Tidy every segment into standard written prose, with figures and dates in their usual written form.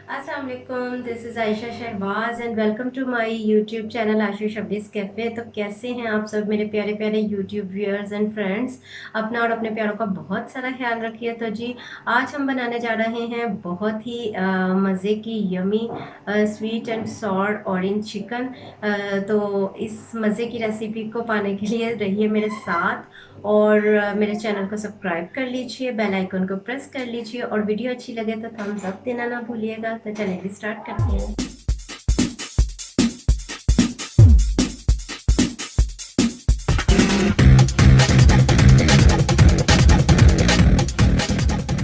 अस्सलाम वालेकुम, this is Ayesha Shahbaz and welcome to my YouTube channel Ashu Shabeez cafe. तो कैसे हैं आप सब मेरे प्यारे प्यारे यूट्यूब व्यूअर्स एंड फ्रेंड्स। अपना और अपने प्यारों का बहुत सारा ख्याल रखिए। तो जी, आज हम बनाने जा रहे हैं बहुत ही मज़े की yummy sweet and sour orange chicken. तो इस मज़े की रेसिपी को पाने के लिए रहिए मेरे साथ और मेरे चैनल को सब्सक्राइब कर लीजिए, बेल आइकन को प्रेस कर लीजिए और वीडियो अच्छी लगे तो थम्स अप देना ना भूलिएगा। तो चलिए स्टार्ट करते हैं।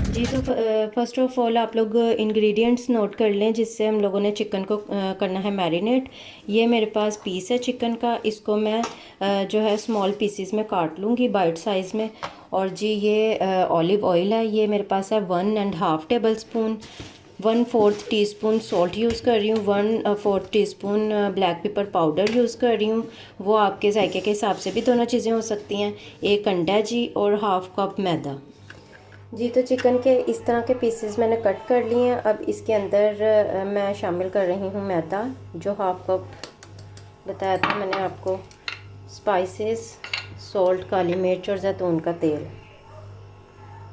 जी, तो फर्स्ट ऑफ ऑल आप लोग इंग्रेडिएंट्स नोट कर लें जिससे हम लोगों ने चिकन को करना है मैरिनेट। ये मेरे पास पीस है चिकन का, इसको मैं जो है स्मॉल पीसेस में काट लूँगी बाइट साइज़ में। और जी ये ऑलिव ऑयल है, ये मेरे पास है 1.5 table spoon. 1/4 teaspoon salt use कर रही हूँ। 1/4 teaspoon black pepper powder use कर रही हूँ, वो आपके जायके के हिसाब से भी दोनों चीज़ें हो सकती हैं। एक अंडा जी और हाफ कप मैदा। जी, तो चिकन के इस तरह के पीसेस मैंने कट कर लिए हैं। अब इसके अंदर मैं शामिल कर रही हूँ मैदा, जो हाफ कप बताया था मैंने आपको, स्पाइसेस, सॉल्ट, काली मिर्च और जैतून का तेल।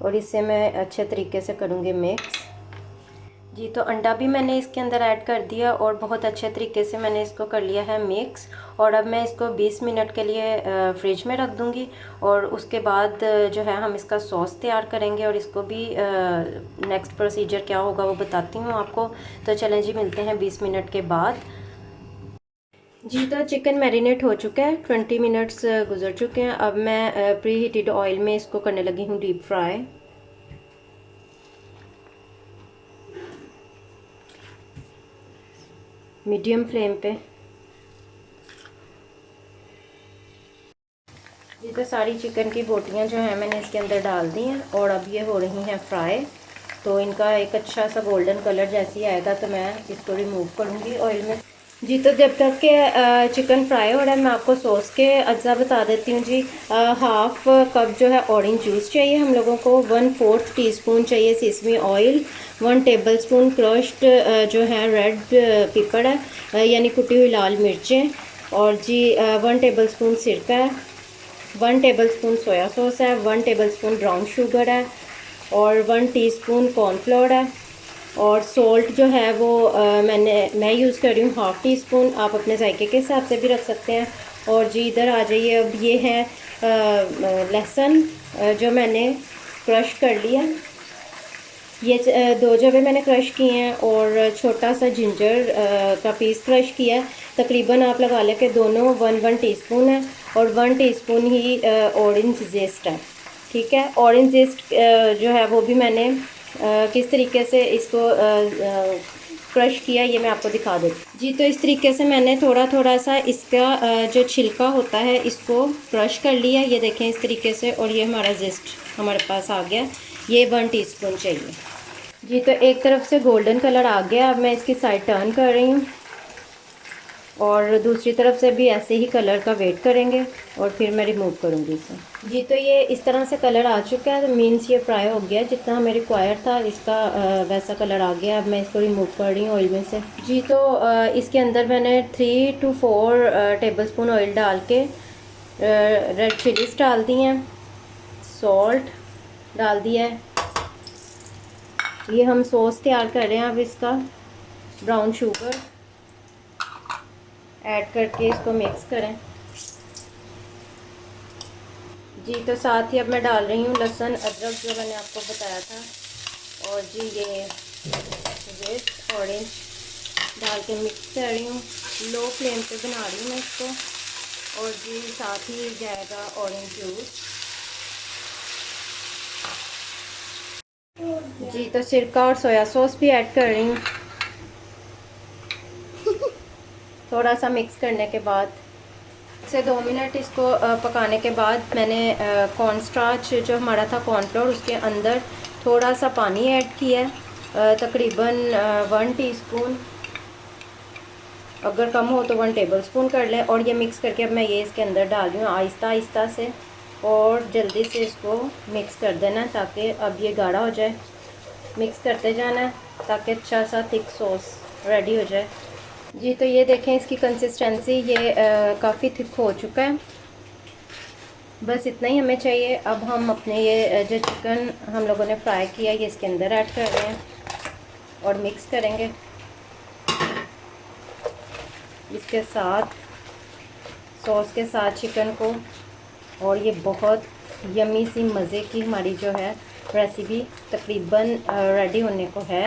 और इसे मैं अच्छे तरीके से करूँगी मिक्स। जी, तो अंडा भी मैंने इसके अंदर ऐड कर दिया और बहुत अच्छे तरीके से मैंने इसको कर लिया है मिक्स। और अब मैं इसको 20 मिनट के लिए फ्रिज में रख दूँगी और उसके बाद जो है हम इसका सॉस तैयार करेंगे और इसको भी नेक्स्ट प्रोसीजर क्या होगा वो बताती हूँ आपको। तो चलें जी, मिलते हैं 20 मिनट के बाद। जी, तो चिकन मैरिनेट हो चुका है, 20 मिनट्स गुजर चुके हैं। अब मैं प्री हीटेड ऑयल में इसको करने लगी हूँ डीप फ्राई। मीडियम फ्लेम पे। जी, तो सारी चिकन की बोटियाँ जो हैं मैंने इसके अंदर डाल दी हैं और अब ये हो रही हैं फ्राई। तो इनका एक अच्छा सा गोल्डन कलर जैसे ही आएगा तो मैं इसको रिमूव करूँगी ऑयल में। जी, तो जब तक के चिकन फ्राई हो रहा है मैं आपको सॉस के अज्जा बता देती हूँ जी। हाफ कप जो है ऑरेंज जूस चाहिए हम लोगों को। 1/4 टीस्पून चाहिए sesame oil. 1 table spoon crushed जो है रेड पेपर है, यानी कुटी हुई लाल मिर्चें। और जी 1 टेबल स्पून सिरका है। 1 टेबल स्पून सोया सॉस है। 1 टेबल स्पून ब्राउन शुगर है और 1 टीस्पून कॉर्नफ्लोर है। और सॉल्ट जो है वो मैं यूज़ कर रही हूँ हाफ़ टी स्पून। आप अपने जायके के हिसाब से भी रख सकते हैं। और जी इधर आ जाइए, अब ये है लहसुन जो मैंने क्रश कर लिया। ये 2 जगह मैंने क्रश किए हैं और छोटा सा जिंजर का पीस क्रश किया है। तकरीबन आप लगा लें कि दोनों 1 टीस्पून है और 1 टीस्पून ही ऑरेंज जेस्ट है। ठीक है, ऑरेंज जेस्ट जो है वो भी मैंने किस तरीके से इसको क्रश किया ये मैं आपको दिखा देती। जी, तो इस तरीके से मैंने थोड़ा थोड़ा सा इसका जो छिलका होता है इसको क्रश कर लिया, ये देखें इस तरीके से। और ये हमारा जेस्ट हमारे पास आ गया, ये 1 टीस्पून चाहिए। जी, तो एक तरफ से गोल्डन कलर आ गया, अब मैं इसकी साइड टर्न कर रही हूँ और दूसरी तरफ से भी ऐसे ही कलर का वेट करेंगे और फिर मैं रिमूव करूँगी इसे। जी, तो ये इस तरह से कलर आ चुका है, तो मीन्स ये फ्राई हो गया जितना हमें रिक्वायर था इसका वैसा कलर आ गया। अब मैं इसको रिमूव कर रही हूँ ऑयल में से। जी, तो इसके अंदर मैंने 3 to 4 टेबल स्पून ऑयल डाल के रेड चिलीज डाल दी हैं, सॉल्ट डाल दिया है। ये हम सॉस तैयार कर रहे हैं। अब इसका ब्राउन शुगर ऐड करके इसको मिक्स करें। जी, तो साथ ही अब मैं डाल रही हूँ लहसुन अदरक जो मैंने आपको बताया था। और जी ये जेस्ट ऑरेंज डाल के मिक्स कर रही हूँ, लो फ्लेम पे बना रही हूँ मैं इसको। और जी साथ ही जाएगा ऑरेंज जूस। जी, तो सिरका और सोया सॉस भी ऐड कर रही हूँ। थोड़ा सा मिक्स करने के बाद से 2 मिनट इसको पकाने के बाद मैंने कॉर्न स्टार्च जो हमारा था कॉर्नफ्लोर उसके अंदर थोड़ा सा पानी ऐड किया है, तकरीबन 1 टीस्पून। अगर कम हो तो 1 टेबल स्पून कर लें। और ये मिक्स करके अब मैं ये इसके अंदर डाल रही हूँ आहिस्ता आहिस्ता से और जल्दी से इसको मिक्स कर देना ताकि अब ये गाढ़ा हो जाए। मिक्स करते जाना है। ताकि अच्छा सा थिक सॉस रेडी हो जाए। जी तो ये देखें इसकी कंसिस्टेंसी, ये काफ़ी थिक हो चुका है। बस इतना ही हमें चाहिए। अब हम अपने ये जो चिकन हम लोगों ने फ्राई किया ये इसके अंदर ऐड कर रहे हैं और मिक्स करेंगे इसके साथ, सॉस के साथ चिकन को। और ये बहुत यमी सी मज़े की हमारी जो है रेसिपी तकरीबन रेडी होने को है।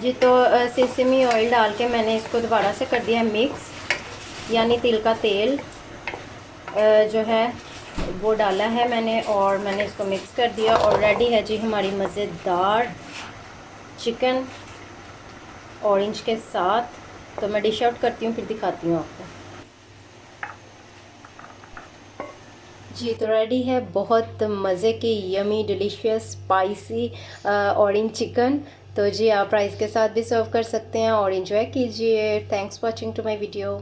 जी तो सेसमी ऑयल डाल के मैंने इसको दोबारा से कर दिया मिक्स, यानी तिल का तेल जो है वो डाला है मैंने और मैंने इसको मिक्स कर दिया और रेडी है जी हमारी मज़ेदार चिकन ऑरेंज के साथ। तो मैं डिश आउट करती हूँ फिर दिखाती हूँ आपको। जी तो रेडी है बहुत मज़े की yummy delicious spicy orange chicken. तो जी आप राइस के साथ भी सर्व कर सकते हैं और इन्जॉय कीजिए। Thanks watching to my video.